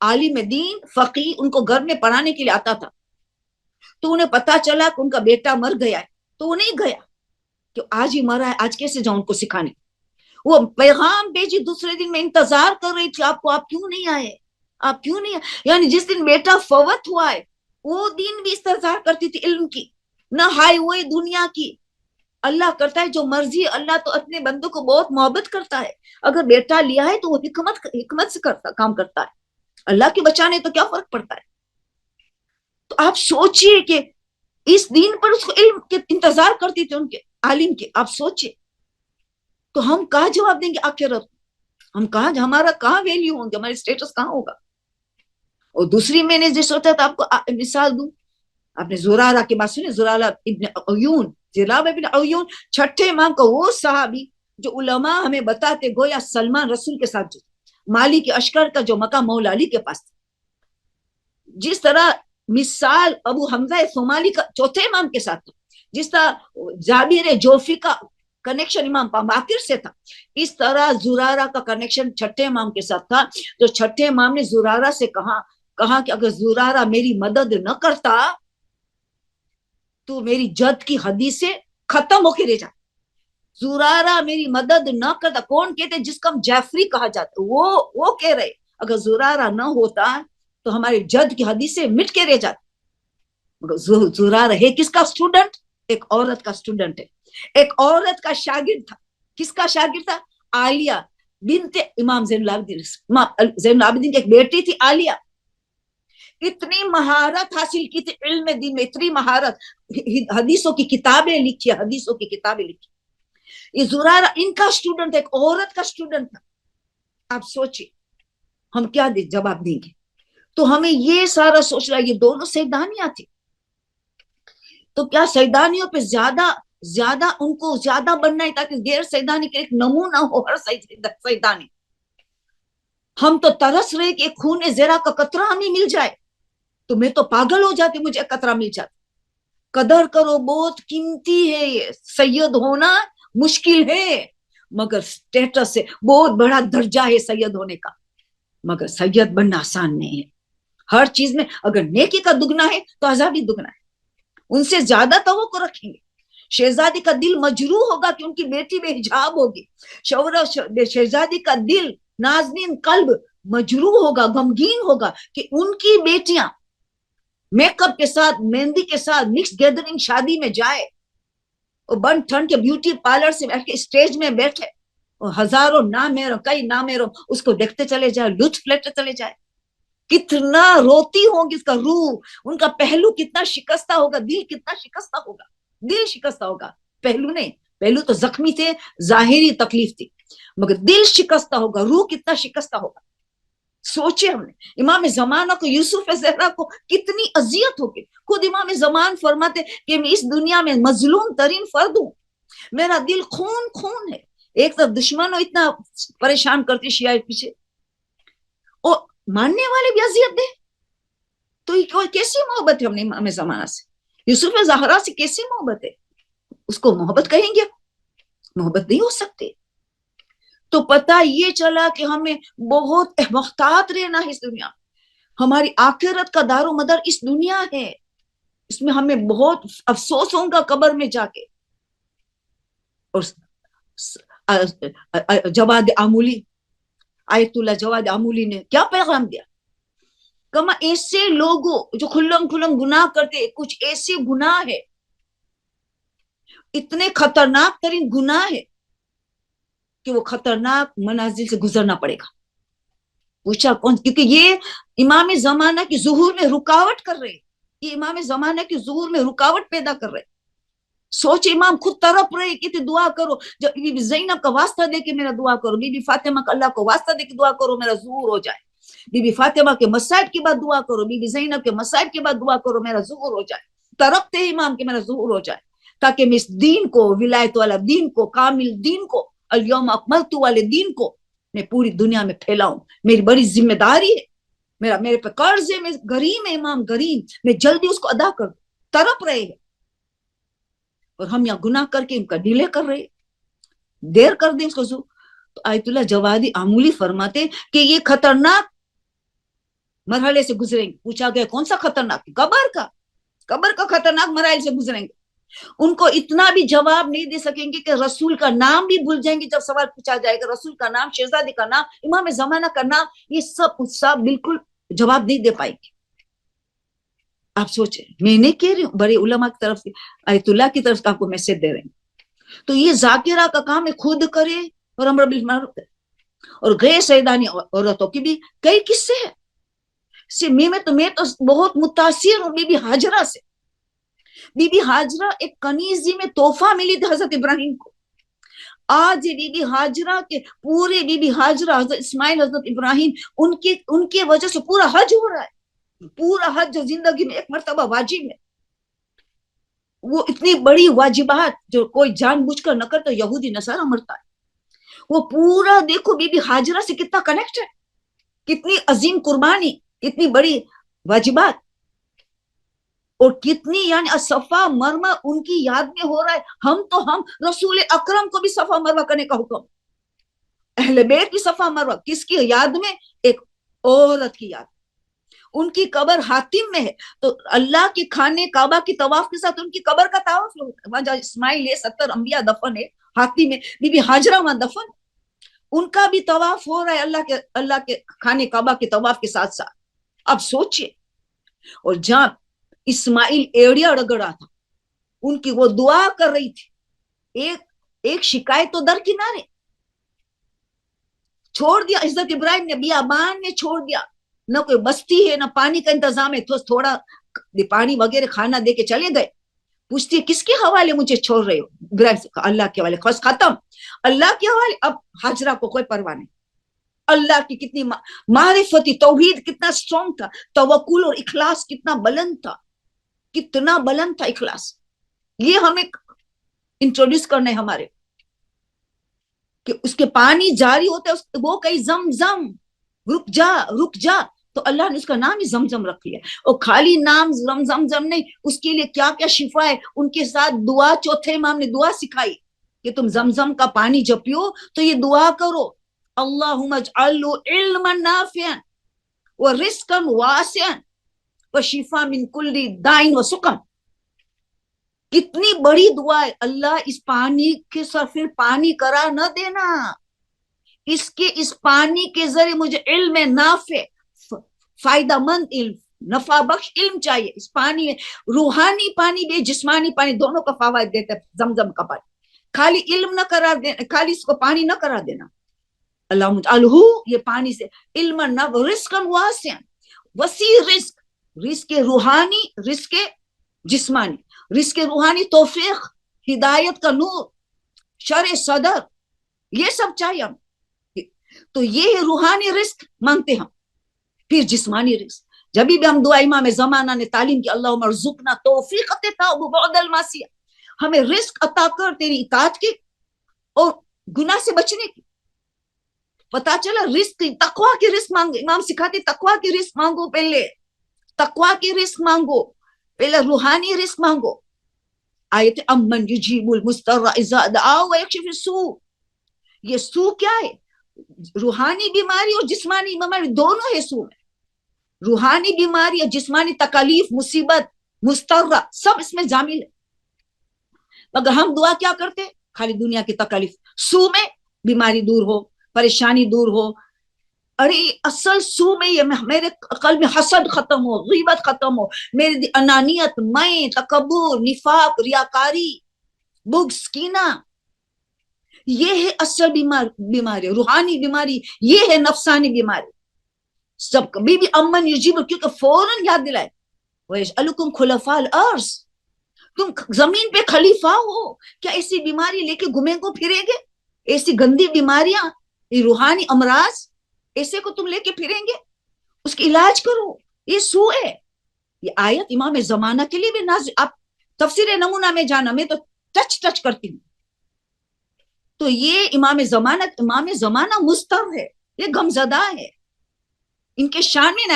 عالم دین فقی ان کو گھر میں پڑھانے کے لیے آتا تھا، تو انہیں پتا چلا کہ ان کا بیٹا مر گیا ہے، تو وہ نہیں گیا کہ آج ہی مرا ہے، آج کیسے جاؤں ان کو سکھانے۔ وہ پیغام بھیجی دوسرے دن میں انتظار کر رہی تھی آپ کو، آپ کیوں نہیں آئے، آپ کیوں نہیں آئے. یعنی جس دن بیٹا فوت ہوا ہے وہ دن بھی انتظار کرتی تھی علم کی، نہ ہائے ہوئے دنیا کی. اللہ کرتا ہے جو مرضی. اللہ تو اپنے بندوں کو بہت محبت کرتا ہے. اگر بیٹا لیا ہے تو وہ حکمت سے کام کرتا ہے. اللہ کے بچانے تو کیا فرق پڑتا ہے. تو آپ سوچئے کہ اس دین پر اس کو علم کے انتظار کرتی تھی ان کے عالم کے. آپ سوچئے تو ہم کہاں جواب دیں گے آخرت؟ ہم کہاں، ہمارا کہاں ویلیو ہوں گے، ہماری اسٹیٹس کہاں ہوگا. اور دوسری میں نے جو سوچا تھا آپ کو مثال دوں. آپ نے زرارہ کی بات سنی، زرارہ ابن عیون، زرارہ ابن عیون چھٹے امام کا وہ صحابی جو علماء ہمیں بتاتے گویا سلمان رسول کے ساتھ جو مالی کے اشکر کا جو مقام مولا علی کے پاس تھا. جس طرح مثال ابو حمزہ صومالی کا چوتھے امام کے ساتھ تھا، جس طرح جابر جوفی کا کنیکشن امام باقر سے تھا، اس طرح زرارہ کا کنیکشن چھٹے امام کے ساتھ تھا. تو چھٹے امام نے زرارہ سے کہا کہ اگر زرارہ میری مدد نہ کرتا تو میری جد کی حدیثیں ختم ہو کے رہ جاتی. زرارہ میری مدد نہ کرتا. کون کہتے جس کا ہم جعفری کہا جاتا، وہ کہہ رہے اگر زرارہ نہ ہوتا تو ہماری جد کی حدیثیں مٹ کے رہ جاتی. زرارہ ہے کس کا اسٹوڈنٹ؟ ایک عورت کا اسٹوڈنٹ ہے، ایک عورت کا شاگرد تھا. کس کا شاگرد تھا؟ عالیہ بنت امام زین العابدین. زین العابدین کی ایک بیٹی تھی عالیہ. اتنی مہارت حاصل کی تھی علم دین میں، اتنی مہارت، حدیثوں کی کتابیں لکھی، حدیثوں کی کتابیں لکھی. یہ زرارہ ان کا اسٹوڈنٹ، ایک عورت کا اسٹوڈنٹ تھا. آپ سوچئے ہم کیا جواب دیں گے. تو ہمیں یہ سارا سوچنا، یہ دونوں سیدانیاں تھی. تو کیا سیدانیوں پہ زیادہ ان کو زیادہ بننا ہے تاکہ غیر سیدانی کے ایک نمونہ ہو ہر سیدانی. ہم تو ترس رہے کہ ایک خون زرا کا قطرہ ہمیں مل جائے تو میں تو پاگل ہو جاتی، مجھے قطرہ مل جاتا. قدر کرو، بہت قیمتی ہے. یہ سید ہونا مشکل ہے مگر سٹیٹس سے بہت بڑا درجہ ہے سید ہونے کا، مگر سید بننا آسان نہیں ہے. ہر چیز میں اگر نیکی کا دگنا ہے تو عذابی دگنا ہے. ان سے زیادہ توقع رکھیں گے. شہزادی کا دل مجروح ہوگا کہ ان کی بیٹی بے حجاب ہوگی. شہزادی کا دل، نازنین قلب مجروح ہوگا، غمگین ہوگا کہ ان کی بیٹیاں میک اپ کے ساتھ، مہندی کے ساتھ مکس گیدرنگ شادی میں جائے اور بن ٹھن کے بیوٹی پارلر سے بیٹھ کے اسٹیج میں بیٹھے اور ہزاروں نامحرم، کئی نامحرم اس کو دیکھتے چلے جائے، لطف لیتے چلے جائے. کتنا روتی ہوگی اس کا روح، ان کا پہلو کتنا شکستہ ہوگا، دل کتنا شکستہ ہوگا. دل شکستہ ہوگا، پہلو نہیں. پہلو تو زخمی تھے، ظاہری تکلیف تھی، مگر دل شکستہ ہوگا، روح کتنا شکستہ ہوگا. سوچے ہم نے امام زمانہ کو، یوسف زہرا کو کتنی اذیت ہوگی. خود امام زمان فرماتے کہ میں اس دنیا میں مظلوم ترین فرد ہوں، میرا دل خون خون ہے. ایک طرف دشمنوں اتنا پریشان کرتے شیعہ پیچھے، اور ماننے والے بھی اذیت دے. تو یہ کیسی محبت ہے ہم نے امام زمانہ سے، یوسف زہرا سے کیسی محبت ہے؟ اس کو محبت کہیں گے؟ محبت نہیں ہو سکتے. تو پتہ یہ چلا کہ ہمیں بہت محتاط رہنا ہے اس دنیا. ہماری آخرت کا دار و مدار اس دنیا ہے، اس میں ہمیں بہت افسوس ہوگا قبر میں جا کے. اور جواد آمولی، آیت اللہ جواد آمولی نے کیا پیغام دیا؟ کما ایسے لوگوں جو کھلم کھلم گناہ کرتے، کچھ ایسے گناہ ہے، اتنے خطرناک ترین گناہ ہے کہ وہ خطرناک منازل سے گزرنا پڑے گا. پوچھا کون؟ کیونکہ یہ امام زمانہ کی ظہور میں رکاوٹ کر رہے، یہ امام زمانہ کی ظہور میں رکاوٹ پیدا کر رہے. سوچ امام خود تڑپ رہے کہ دعا کرو، جب بی بی زینب کا واسطہ دے کے میرا دعا کرو، بی بی فاطمہ کا اللہ کو واسطہ دے کے دعا کرو میرا ظہور ہو جائے، بی بی فاطمہ کے مصائب کے بعد دعا کرو، بی بی زینب کے مصائب کے بعد دعا کرو میرا ظہور ہو جائے. تڑپتے امام کہ میرا ظہور ہو جائے تاکہ میں اس دین کو، ولایت والا دین کو، کامل دین کو، الیوم اکملت والے دین کو میں پوری دنیا میں پھیلاؤں. میری بڑی ذمہ داری ہے، میرے پہ قرض ہے، میں غریم ہے امام، غریم، میں جلدی اس کو ادا کر دوں. تڑپ رہے ہیں اور ہم یہاں گناہ کر کے ان کا ڈیلے کر رہے، دیر کر دیں اس کو. تو آیت اللہ جوادی آمولی فرماتے کہ یہ خطرناک مرحلے سے گزریں گے. پوچھا گیا کون سا خطرناک؟ قبر کا خطرناک مرحلے سے گزریں گے. ان کو اتنا بھی جواب نہیں دے سکیں گے کہ رسول کا نام بھی بھول جائیں گے جب سوال پوچھا جائے گا، رسول کا نام، شہزادی کا نام، امام زمانہ کا نام، یہ سب بالکل جواب نہیں دے پائے گی. آپ سوچیں، میں نہیں کہہ رہی ہوں، بڑے علماء کی طرف سے، آیت اللہ کی طرف سے آپ کو میسج دے رہے ہیں. تو یہ ذاکرہ کا کام ہے، خود کرے اور امر بالمعروف کرے. اور غیر سیدانی عورتوں کی بھی کئی قصے ہیں. میں تو بہت متاثر ہوں بی بی ہاجرہ سے. بی بی ہاجرہ ایک کنیزی میں تحفہ ملی تھی حضرت ابراہیم کو. آج بی بی ہاجرہ کے پورے بی بی ہاجرہ، حضرت اسماعیل، حضرت ابراہیم، ان کے وجہ سے پورا حج ہو رہا ہے. پورا حج جو زندگی میں ایک مرتبہ واجب ہے، وہ اتنی بڑی واجبات جو کوئی جان بوجھ کر نہ کرتا، یہودی نصارہ مرتا ہے، وہ پورا دیکھو بی بی ہاجرہ سے کتنا کنیکٹ ہے، کتنی عظیم قربانی، کتنی بڑی واجبات، اور کتنی یعنی صفا مرمہ ان کی یاد میں ہو رہا ہے. ہم رسول اکرم کو بھی صفا مرمہ کرنے کا حکم، اہل بیت کی صفا مرمہ کس کی یاد میں؟ ایک عورت کی یاد. ان کی قبر حاتم میں ہے، تو اللہ کے کھانے کعبہ کی طواف کے ساتھ ان کی قبر کا طواف ہوتا ہے. وہاں جہاں اسماعیل ہے، 70 انبیاء دفن ہے، حاتم میں بی بی ہاجرہ وہاں دفن، ان کا بھی طواف ہو رہا ہے اللہ کے کھانے کعبہ کے طواف کے ساتھ ساتھ. اب سوچئے، اور جہاں اسماعیل ایڑیا رگڑا تھا، ان کی وہ دعا کر رہی تھی، ایک شکایت تو درکنارے، چھوڑ دیا حضرت ابراہیم نے، بیابان میں چھوڑ دیا، نہ کوئی بستی ہے، نہ پانی کا انتظام ہے، تو تھوڑا پانی وغیرہ کھانا دے کے چلے گئے. پوچھتی ہے کس کے حوالے مجھے چھوڑ رہے ہو؟ ابراہیم سے کہا اللہ کے حوالے. خلاص ختم، اللہ کے حوالے. اب ہاجرہ کو کوئی پرواہ نہیں، اللہ کی کتنی معرفتی توحید کتنا اسٹرانگ تھا، توکل اور اخلاص کتنا بلند تھا، کتنا بلند تھا اخلاص. یہ ہمیں انٹروڈیوس کرنا ہے ہمارے، کہ اس کے پانی جاری ہوتا ہے، وہ کہیں زمزم، رک جا، تو اللہ نے اس کا نام ہی زمزم رکھ لیا. اور خالی نام زمزم نہیں، اس کے لیے کیا کیا شفا ہے. ان کے ساتھ دعا، چوتھے امام نے دعا سکھائی کہ تم زمزم کا پانی جب پیو تو یہ دعا کرو، اللہم اجعلہ علما نافعا ورزقا واسعا وشفاء من کل داء وسقم. کتنی بڑی دعا ہے. اللہ اس پانی کے ساتھ پھر پانی کرا نہ دینا، اس پانی کے ذریعے مجھے علم نافع، فائدہ مند علم، نفع بخش علم چاہیے. اس پانی میں روحانی پانی بھی، جسمانی پانی، دونوں کا فوائد دیتا ہے زمزم کا پانی. خالی علم نہ کرا دینا، خالی اس کو پانی نہ کرا دینا. اللہم اجعلہ، یہ پانی سے علم رزقا واسعا، وسیع رزق روحانی، رزق جسمانی. رزق روحانی توفیق، ہدایت کا نور، شرع صدر، یہ سب چاہیے ہم. تو یہ روحانی رزق مانگتے ہم. پھر جسمانی رزق، جب بھی ہم دعا امام زمانہ نے تعلیم کی، اللہم ارزقنا توفیق بعد المعصیہ، ہمیں رزق عطا کر تیری اطاعت کی اور گناہ سے بچنے کی. پتا چلا رزق، تقوی کی رزق مانگو. امام سکھاتے تقوی کی رزق مانگو، پہلے تقوی کی رزق مانگو، پہلے روحانی رزق مانگو. آیت امن یجیب المضطر اذا دعا ویکشف السوء، یہ سو کیا ہے؟ روحانی بیماری اور جسمانی بیماری دونوں ہے سو میں. روحانی بیماری اور جسمانی تکالیف، مصیبت، مسترہ، سب اس میں شامل ہے. مگر ہم دعا کیا کرتے؟ خالی دنیا کی تکالیف. سو میں بیماری دور ہو، پریشانی دور ہو. ارے اصل سو میں یہ میرے قلب میں حسد ختم ہو، غیبت ختم ہو، میری انانیت، میں، تکبر، نفاق، ریاکاری، بغض، کینہ، یہ ہے اصل بیماری. روحانی بیماری یہ ہے، نفسانی بیماری. سب کبھی بھی امن یجیب، کیونکہ فوراً یاد دلائے وَيَجْعَلُكُمْ خُلَفَاءَ الْأَرْضِ، تم زمین پہ خلیفہ ہو. کیا ایسی بیماری لے کے گھومیں گو پھریں گے؟ ایسی گندی بیماریاں، یہ روحانی امراض، ایسے کو تم لے کے پھریں گے؟ اس کی علاج کرو. یہ سو ہے. یہ آیت امام زمانہ کے لیے بھی نازل. آپ تفسیر نمونہ میں جانا، میں تو ٹچ کرتی ہوں. تو یہ امام زمانہ مستر ہے، یہ غمزدہ ہے. ان کے شان میں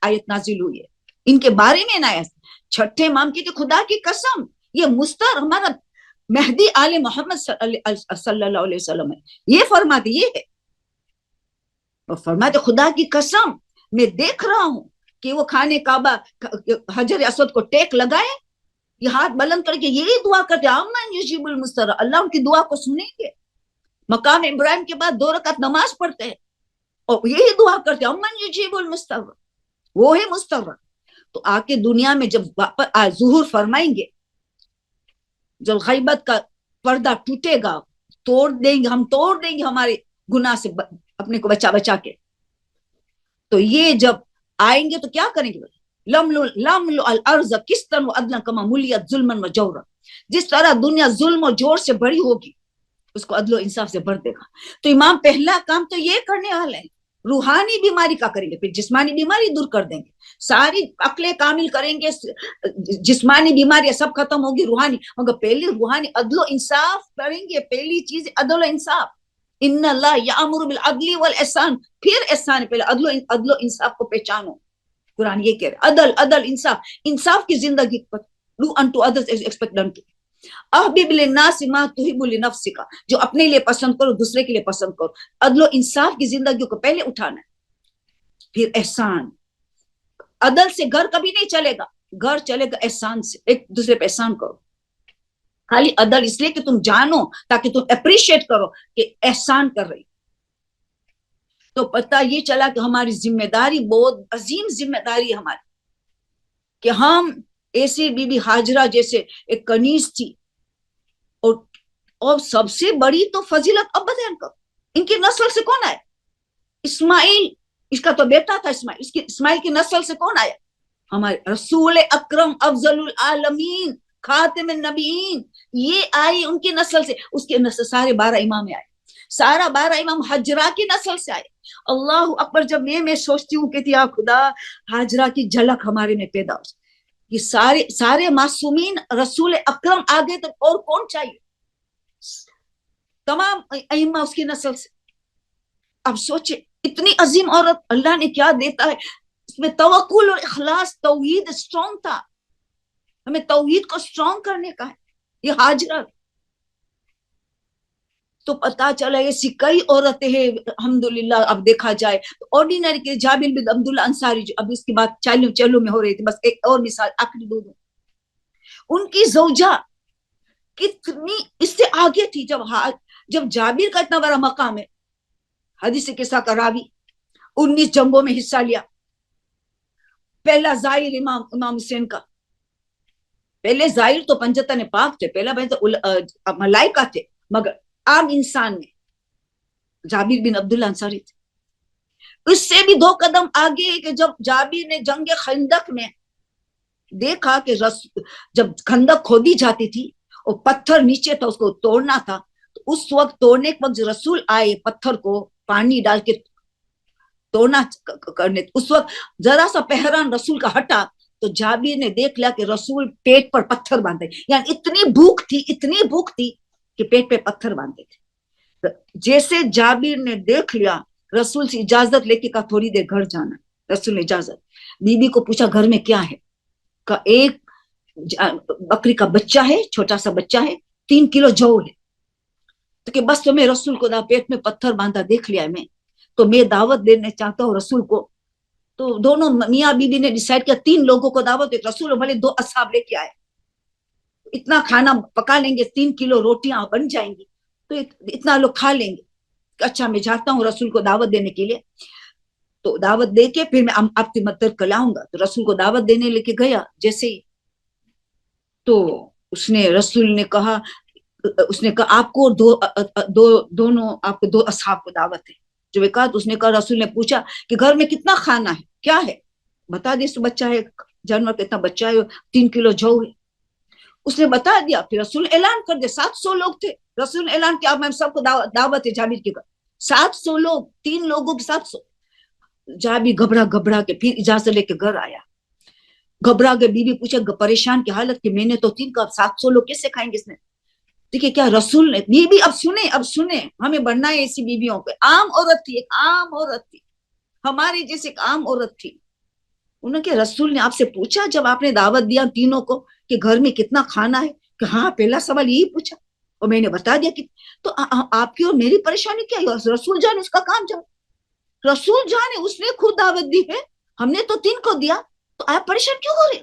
آیت نازل ہوئی ہے، ان کے بارے میں آیت. چھٹے امام کی خدا کی قسم، یہ مستر ہمارا مہدی آل محمد صلی اللہ علیہ وسلم ہے. یہ فرماتے، یہ ہے، وہ فرماتے خدا کی قسم میں دیکھ رہا ہوں کہ وہ کھانے کعبہ حجر اسود کو ٹیک لگائے یہ ہاتھ بلند کر کے یہی دعا کرتے امن یجیب المستر، اللہ ان کی دعا کو سنیں گے. مقام ابراہیم کے بعد 2 رکعت نماز پڑھتے ہیں اور یہی دعا کرتے امن یجیب المستر، وہ ہے مستر. تو آ کے دنیا میں جب ظہور فرمائیں گے، جب غیبت کا پردہ ٹوٹے گا، توڑ دیں گے، ہم توڑ دیں گے ہمارے گناہ سے اپنے کو بچا بچا کے. تو یہ جب آئیں گے تو کیا کریں گے؟ لمل الارض قسطا وعدلا کما ملیت ظلما وجورا. جس طرح دنیا ظلم اور جور سے بڑی ہوگی اس کو عدل و انصاف سے بھر دے گا. تو امام پہلا کام تو یہ کرنے والے ہیں، روحانی بیماری کا کریں گے، پھر جسمانی بیماری دور کر دیں گے، ساری عقلیں کامل کریں گے، جسمانی بیماری سب ختم ہوگی، روحانی. مگر پہلی روحانی عدل و انصاف کریں گے. پہلی چیز عدل و انصاف. ان اللہ یامر بالعدل والاحسان، پھر احسان، پہلے عدل و انصاف کو پہچانو. قرآن یہ کہہ رہے عدل عدل انصاف، انصاف کی زندگی پر. do unto others as expect done to. احبب للناس ما تحب لنفسک، جو اپنے لیے پسند کرو دوسرے کے لیے پسند کرو. عدل و انصاف کی زندگی کو پہلے اٹھانا ہے، پھر احسان. عدل سے گھر کبھی نہیں چلے گا، گھر چلے گا احسان سے. ایک دوسرے پہ احسان کرو. خالی عدل اس لیے کہ تم جانو، تاکہ تم اپریشیٹ کرو کہ احسان کر رہی. تو پتہ یہ چلا کہ ہماری ذمہ داری بہت عظیم ذمہ داری ہے ہماری، کہ ہم ایسے بی بی ہاجرہ جیسے ایک کنیز تھی، اور سب سے بڑی تو فضیلت اب بیان کرو. ان کی نسل سے کون آیا؟ اسماعیل، اس کا تو بیٹا تھا اسماعیل. اسماعیل کی نسل سے کون آیا؟ ہمارے رسول اکرم افضل العالمین خاتم النبیین، یہ آئی ان کی نسل سے. اس کی نسل سارے 12 امام آئے، سارا 12 امام حجرہ کی نسل سے آئے. اللہ اکبر. جب میں سوچتی ہوں کہ یا خدا حاجرہ کی جھلک ہمارے میں پیدا ہو، یہ سارے معصومین رسول اکرم آگے تو اور کون چاہیے؟ تمام ائمہ اس کی نسل سے. اب سوچے اتنی عظیم عورت اللہ نے کیا دیتا ہے. اس میں توکل اور اخلاص، توحید اسٹرانگ تھا. ہمیں توحید کو اسٹرانگ کرنے کا ہے. یہ حاجرہ تو پتا چلا ایسی کئی عورتیں ہیں الحمدللہ. اب دیکھا جائے تو آرڈینری کے جابر بن عبداللہ انصاری، جو اب اس کی بات چلو میں ہو رہی تھی، بس ایک اور مثال آخری دو. ان کی زوجہ کتنی اس سے آگے تھی. جب جابر کا اتنا بڑا مقام ہے، حدیث قصہ کا راوی، 19 جنگوں میں حصہ لیا، پہلا زائر امام حسین کا. پہلے زائر تو پنجتن پاک تھے، پہلا ملائکہ تھے، مگر عام انسان میں جابر بن عبداللہ انصاری تھے. اس سے بھی 2 قدم آگے کہ جب جابر نے جنگ خندق میں دیکھا کہ جب خندق کھودی جاتی تھی اور پتھر نیچے تھا، اس کو توڑنا تھا، تو اس وقت توڑنے کے وقت رسول آئے پتھر کو پانی ڈال کے توڑنا کرنے، اس وقت ذرا سا پہران رسول کا ہٹا تو جابر نے دیکھ لیا کہ رسول پیٹ پر پتھر باندھے. یعنی اتنی بھوک تھی کہ پیٹ پہ پتھر باندھے تھے. جیسے جابر نے دیکھ لیا، رسول سے اجازت لے کے کہا تھوڑی دیر گھر جانا. رسول نے اجازت. بی بی کو پوچھا گھر میں کیا ہے؟ کا ایک بکری کا بچہ ہے، چھوٹا سا بچہ ہے، 3 کلو جو ہے. تو کہ بس تمہیں رسول کو پیٹ میں پتھر باندھا دیکھ لیا میں، تو میں دعوت دینے چاہتا ہوں رسول کو. تو دونوں میاں بیوی نے ڈیسائیڈ کیا 3 لوگوں کو دعوت دے. رسول بھلے 2 اصحاب لے کے آئے، اتنا کھانا پکا لیں گے، 3 کلو روٹیاں بن جائیں گی تو اتنا لوگ کھا لیں گے. اچھا میں جاتا ہوں رسول کو دعوت دینے کے لیے. تو دعوت دے کے پھر میں آپ کی مدد کلاؤں گا. تو رسول کو دعوت دینے لے کے گیا. جیسے ہی تو اس نے رسول نے کہا آپ کو دونوں آپ کو 2 اصحاب کو دعوت ہے. جو کہا تو اس نے کہا، رسول نے پوچھا کہ گھر میں کتنا کھانا ہے، کیا ہے؟ بتا دے. بچہ ہے، جانور کتنا بچہ ہے، 3 کلو جو ہے. اس نے بتا دیا. پھر رسول اعلان کر دیا. 700 لوگ تھے. رسول اعلان کیا میں سب کو دعوت ہے جابر کے گھر. 700 لوگ، 3 لوگوں کی 700. جابر گھبرا کے پھر اجازت لے کے گھر آیا. گھبرا کے بیوی پوچھا پریشان کی حالت کہ میں نے تو 3 کا 700 لوگ کیسے کھائیں گے اس نے. دیکھیے کیا رسول نے. بیوی اب سنیں ہمیں بننا ہے ایسی بیویوں پہ. عام عورت تھی، ایک عام عورت تھی، ہماری جیسے ایک عام عورت تھی. انہوں نے کہ رسول نے آپ سے پوچھا جب آپ نے دعوت دیا تینوں کو کہ گھر میں کتنا کھانا ہے؟ کہ ہاں پہلا سوال یہی پوچھا اور میں نے بتا دیا. کہ تو آپ کی اور میری پریشانی کیا ہے؟ رسول جانے اس کا کام جانے. رسول جانے اس نے خود دعوت دی ہے، ہم نے تو 3 کو دیا، تو آپ پریشان کیوں ہو رہے؟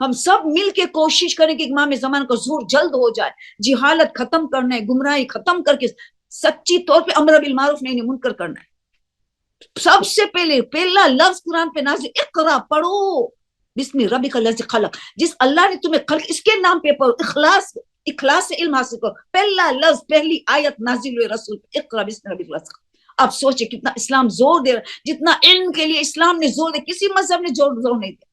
ہم سب مل کے کوشش کریں کہ امام زمان کا ظہور جلد ہو جائے، جہالت ختم کرنا ہے، گمراہی ختم کر کے سچی طور پہ امر بالمعروف نہی منکر کرنا ہے۔ سب سے پہلے پہلا لفظ قرآن پہ نازل اقرا، پڑھو بسم ربک الذی خلق، جس اللہ نے تمہیں خلق اس کے نام پہ پڑھو، اخلاص سے علم حاصل کرو۔ پہلا لفظ پہلی آیت نازل ہوئے رسول پہ، اقرا بسم ربک الذی خلق۔ اب سوچے کتنا اسلام زور دے رہا ہے، جتنا علم کے لیے اسلام نے زور دیا، کسی مذہب نے زور نہیں دیا۔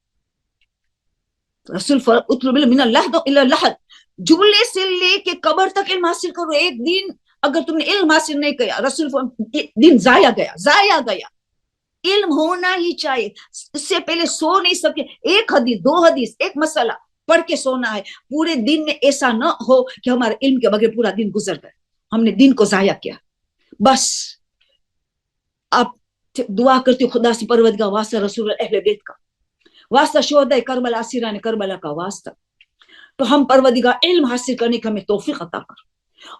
رسول اطلب من اللحد الى اللحد، جملے سے لے کے قبر تک علم حاصل کرو۔ ایک دن اگر تم نے علم حاصل نہیں کیا، رسول دن ضائع گیا۔ علم ہونا ہی چاہیے، اس سے پہلے سو نہیں سکے، ایک حدیث دو حدیث ایک مسئلہ پڑھ کے سونا ہے۔ پورے دن میں ایسا نہ ہو کہ ہمارے علم کے بغیر پورا دن گزر گئے، ہم نے دن کو ضائع کیا۔ بس آپ دعا کرتی خدا سے، پروردگار واسطہ رسول اہل بیت کا، واسطہ شہداء کربلا، اسیران کربلا کا واسطہ، تو ہم پروردگار علم حاصل کرنے کی ہمیں توفیق عطا کر،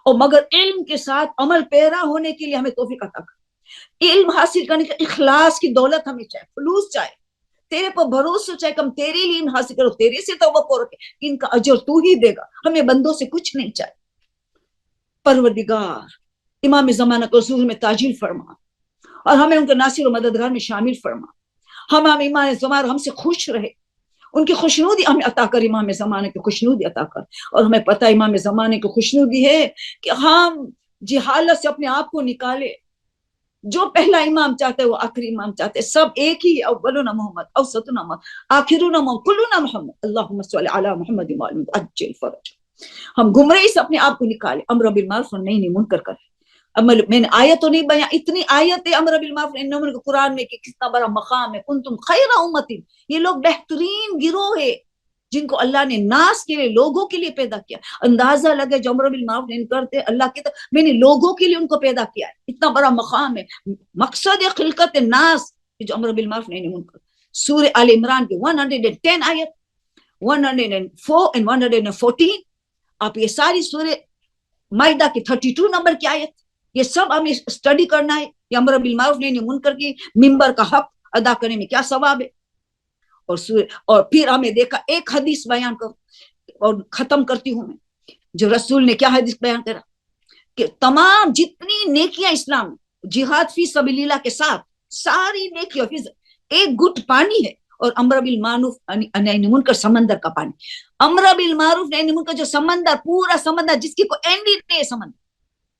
اور مگر علم کے ساتھ عمل پیرا ہونے کے لیے ہمیں توفیق عطا کر۔ علم حاصل کرنے کا اخلاص کی دولت ہمیں چاہے، خلوص چاہے، تیرے پر بھروسہ چاہے کہ ہم تیرے لیے علم حاصل کرو، تیرے سے توقع رکھے کہ ان کا اجر تو ہی دے گا، ہمیں بندوں سے کچھ نہیں چاہے۔ پروردگار امام زمانہ کو حضور میں تاجیل فرما، اور ہمیں ان کے ناصر و مددگار میں شامل فرما۔ ہم امام زمانہ ہم سے خوش رہے، ان کی خوشنودی ہمیں عطا کر، امام زمانے کی خوشنودی عطا کر۔ اور ہمیں پتہ ہے امام زمانے کی خوشنودی ہے کہ ہم جہالت سے اپنے آپ کو نکالے۔ جو پہلا امام چاہتے ہیں وہ آخری امام چاہتے ہیں، سب ایک ہی، اولنا محمد، اوسطنا محمد، آخرنا محمد، کلنا محمد، اللہم صلی علی محمد وعلی محمد عجل فرج۔ ہم گمراہی سے اپنے آپ کو نکالے، امر بالمعروف اور نہی منکر کرے۔ میں نے آیت تو نہیں بیان، اتنی آیتیں امر بالمعروف نہی منکر کے قرآن میں کہ کتنا بڑا مقام ہے۔ کنتم خیر امت، یہ لوگ بہترین گروہ ہے جن کو اللہ نے ناس کے لیے، لوگوں کے لیے پیدا کیا۔ اندازہ لگے جو امر بالمعروف نہیں کرتے، اللہ کی طرف میں نے لوگوں کے لیے ان کو پیدا کیا ہے، اتنا بڑا مقام ہے۔ مقصد خلقت ناس جو امر بالمعروف نہیں منکر۔ سورہ آل عمران کی 110 آیت، 104 and 114، آپ یہ ساری سورہ مائدہ کی 32 نمبر کی آیت، یہ سب ہمیں اسٹڈی کرنا ہے۔ یہ امر بالمعروف نہیں منکر کی ممبر کا حق ادا کرنے میں کیا ثواب ہے۔ اور پھر ہمیں دیکھا ایک حدیث بیان کر اور ختم کرتی ہوں میں، جو رسول نے کیا حدیث بیان کرا کہ تمام جتنی نیکیاں اسلام، جہاد فی سبیل اللہ کے ساتھ ساری نیکیاں، ایک گھٹ پانی ہے، اور امر بالمعروف نہی منکر سمندر کا پانی۔ امر بالمعروف نہی منکر جو سمندر، پورا سمندر جس کی کوئی اینڈ ہی نہیں ہے، سمندر،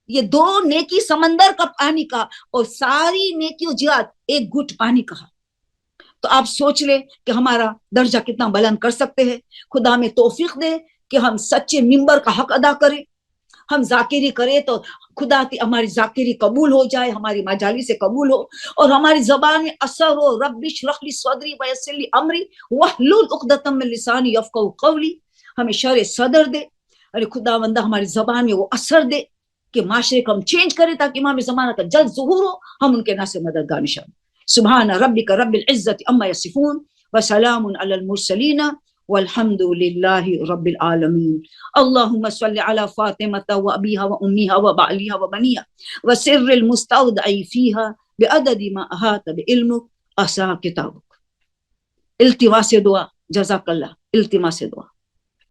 یہ دو نیکی سمندر کا پانی کا، اور ساری نیکی و جہاد ایک گھٹ پانی کا۔ تو آپ سوچ لیں کہ ہمارا درجہ کتنا بلند کر سکتے ہیں۔ خدا میں توفیق دے کہ ہم سچے ممبر کا حق ادا کریں، ہم ذاکری کریں تو خدا کی ہماری ذاکری قبول ہو جائے، ہماری مجالی سے قبول ہو، اور ہماری زبان میں اثر ہو۔ رب اشرح لی صدری ویسر لی امری واحلل عقدۃ من لسانی یفقہوا قولی، ہمیں شرح صدر دے، ارے خدا بندہ ہماری زبان میں وہ اثر دے کہ معاشرے کو ہم چینج کریں، تاکہ امام زمانہ کا جلد ظہور ہو، ہم ان کے ناصر مددگار نشان۔ سبحان ربک رب العزت عما یصفون وسلام علی المرسلین والحمد للہ رب العالمین۔ اللہم صل علی فاطمہ و ابیہا و امیہا و بعلیہا و بنیہا و سر المستودع فیہا بعدد ما احاط بعلمک احصاہ کتابک۔ التماس دعا، جزاک اللہ، التماس دعا۔